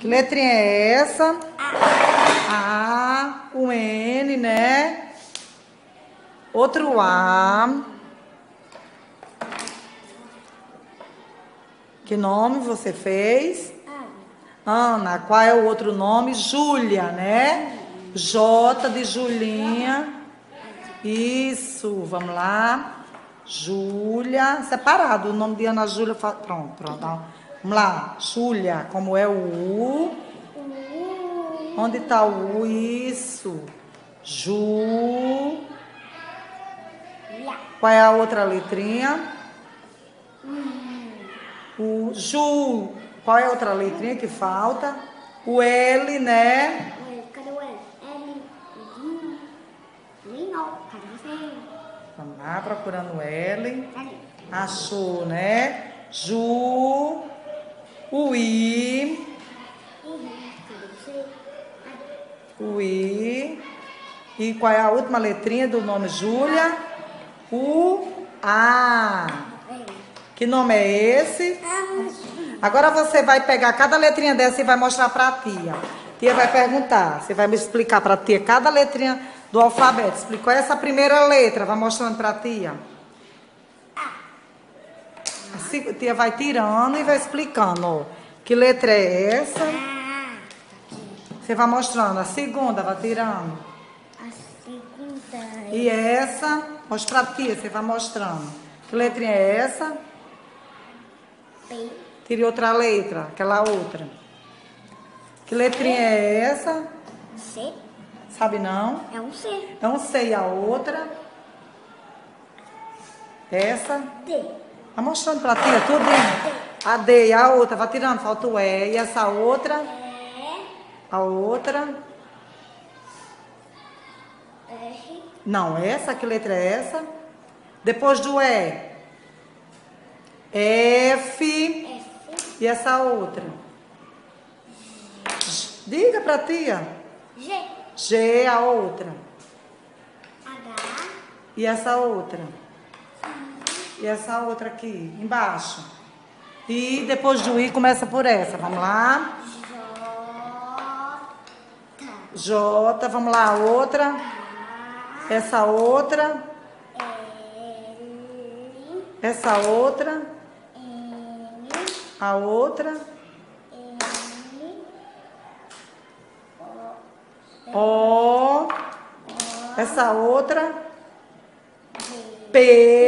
Que letrinha é essa? A. O N, né? Outro A. Que nome você fez? Ana. Qual é o outro nome? Júlia, né? J de Julinha. Isso, vamos lá. Júlia. Separado, o nome de Ana Júlia. Pronto. Vamos lá. Júlia, como é o U? Onde está o U? Isso. Ju. Qual é a outra letrinha? O Ju. Qual é a outra letrinha que falta? O L, né? Cadê o L? L. Cadê você? Vamos lá, procurando o L. Achou, né? Ju. O I. Cadê você? O I. E qual é a última letrinha do nome Júlia? O A. Que nome é esse? Agora você vai pegar cada letrinha dessa e vai mostrar para a tia. Tia vai perguntar. Você vai me explicar para a tia cada letrinha do alfabeto. Explicou essa primeira letra. Vai mostrando para a tia. Assim, a tia vai tirando e vai explicando. Ó. Que letra é essa? Você vai mostrando. A segunda vai tirando. A segunda. E essa? Mostra pra tia. Você vai mostrando. Que letrinha é essa? P. Tire outra letra. Aquela outra. Que letrinha é essa? C. Sabe não? É um C. É um C. E a outra? Essa? D. Vai mostrando pra tia tudinho. A D e a outra. Vai tirando. Falta o E. E essa outra? A outra? R. Não, essa. Que letra é essa? Depois do E. F. F. E essa outra? Diga pra tia. G. G, a outra. H. E essa outra? E essa outra aqui, embaixo. E depois do I, começa por essa. Vamos lá. J. J, vamos lá, a outra. Essa outra. L. Essa outra. N. A outra. N. O. Essa outra. G. P.